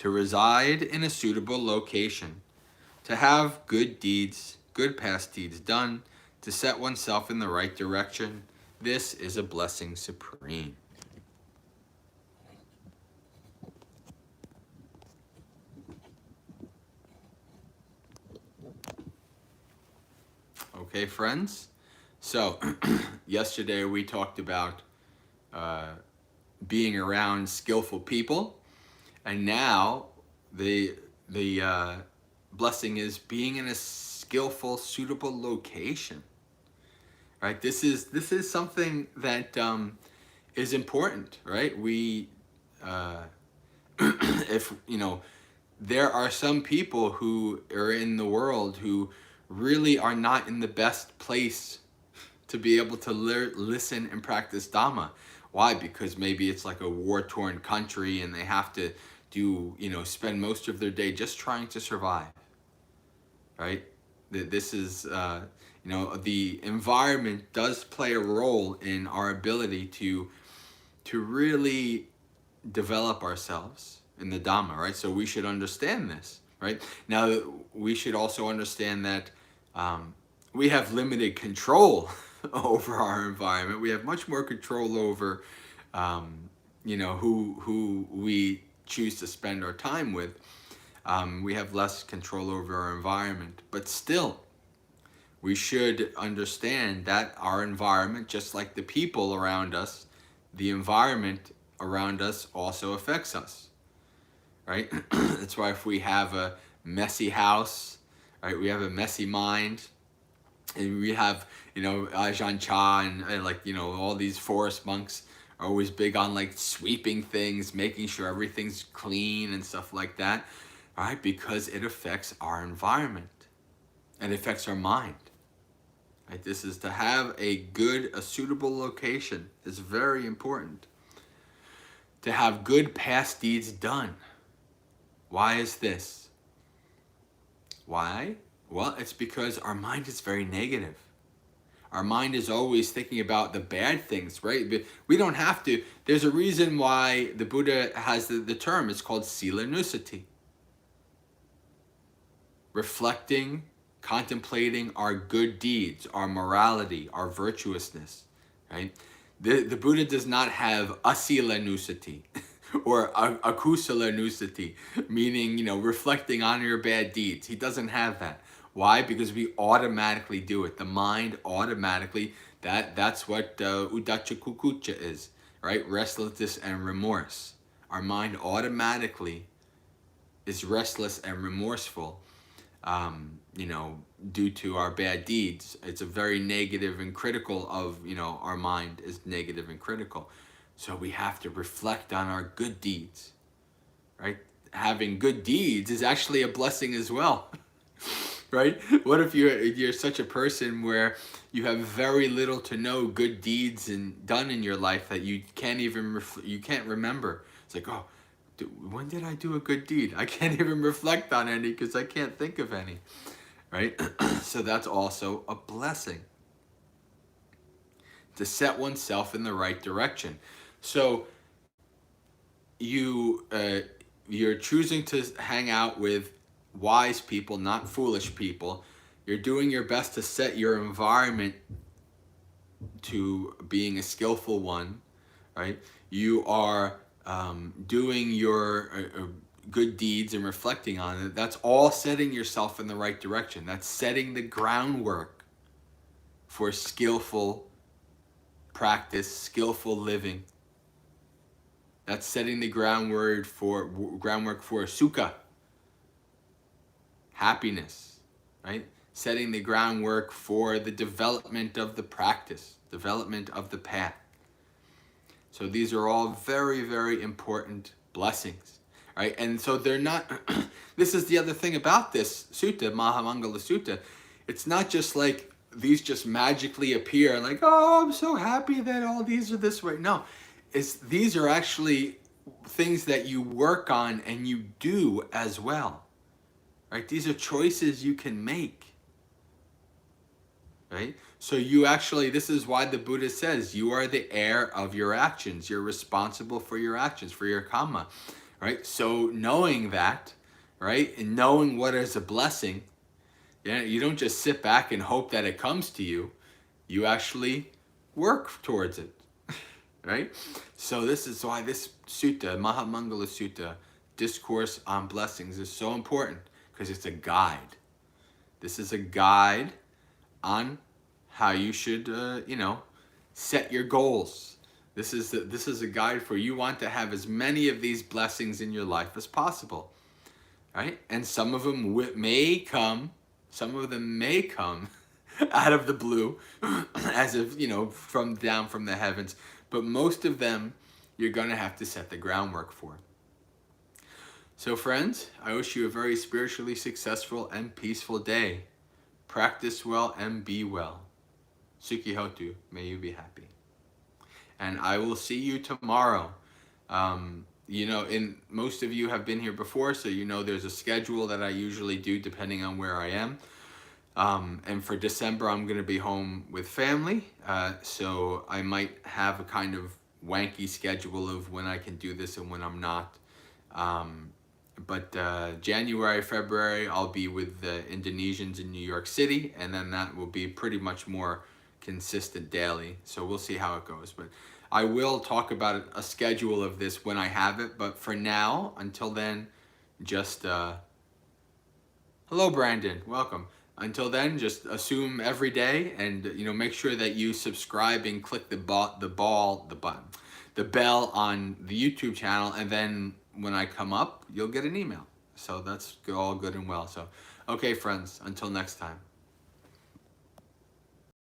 to reside in a suitable location, to have good deeds, good past deeds done, to set oneself in the right direction. This is a blessing supreme. Okay, friends? So, yesterday we talked about being around skillful people, and now the blessing is being in a skillful, suitable location. Right? This is something that is important, right? We, if there are some people who are in the world who really are not in the best place to be able to listen and practice Dhamma. Why? Because maybe it's like a war-torn country and they have to spend most of their day just trying to survive, right? This is, the environment does play a role in our ability to really develop ourselves in the Dhamma, right? So we should understand this, right? Now, we should also understand that we have limited control over our environment. We have much more control over, who we choose to spend our time with. We have less control over our environment, but still, we should understand that our environment, just like the people around us, the environment around us also affects us, right? That's why if we have a messy house, right, we have a messy mind, and we have, Ajahn Chah and all these forest monks are always big on like sweeping things, making sure everything's clean and stuff like that, right? Because it affects our environment and it affects our mind. Right? This is to have a suitable location is very important. To have good past deeds done. Why is this? Why? Well, it's because our mind is very negative. Our mind is always thinking about the bad things, right? But we don't have to. There's a reason why the Buddha has the term. It's called Sila Nusati. Reflecting, contemplating our good deeds, our morality, our virtuousness, right? The Buddha does not have asila nusati or akusala nusati, meaning, reflecting on your bad deeds. He doesn't have that. Why? Because we automatically do it. The mind automatically, that's what uddhacca kukucca is, right? Restlessness and remorse. Our mind automatically is restless and remorseful, due to our bad deeds. It's a very negative and critical of, our mind is negative and critical. So we have to reflect on our good deeds, right? Having good deeds is actually a blessing as well, right? What if you're such a person where you have very little to no good deeds done in your life that you can't even you can't remember? It's like, oh, when did I do a good deed? I can't even reflect on any because I can't think of any, right? So that's also a blessing. To set oneself in the right direction. So you're choosing to hang out with wise people, not foolish people. You're doing your best to set your environment to being a skillful one, right? You are doing your good deeds and reflecting on it. That's all setting yourself in the right direction. That's setting the groundwork for skillful practice, skillful living. That's setting the groundwork for sukha, happiness, right? Setting the groundwork for the development of the practice, development of the path. So these are all very, very important blessings, right? And so they're not, this is the other thing about this sutta, MahaMangala Sutta. It's not just like these just magically appear like, oh, I'm so happy that all these are this way. No, these are actually things that you work on and you do as well, right? These are choices you can make, right? So you actually, this is why the Buddha says you are the heir of your actions. You're responsible for your actions, for your karma, right? So knowing that, right, and knowing what is a blessing, you don't just sit back and hope that it comes to you. You actually work towards it, right? So this is why this sutta, MahaMangala Sutta, Discourse on Blessings, is so important, because it's a guide. This is a guide on how you should, set your goals. This is a guide for you want to have as many of these blessings in your life as possible, right? And some of them may come out of the blue, as if, from down from the heavens. But most of them, you're going to have to set the groundwork for. So friends, I wish you a very spiritually successful and peaceful day. Practice well and be well. Sukhi Hotu, may you be happy. And I will see you tomorrow. Most of you have been here before, so there's a schedule that I usually do depending on where I am. And for December, I'm going to be home with family, so I might have a kind of wanky schedule of when I can do this and when I'm not. But January, February, I'll be with the Indonesians in New York City, and then that will be pretty much more consistent daily. So we'll see how it goes. But I will talk about a schedule of this when I have it. But for now, until then, just hello, Brandon. Welcome. Until then, just assume every day, and make sure that you subscribe and click the bell on the YouTube channel, and then when I come up, you'll get an email. So that's all good and well. So, okay, friends, until next time.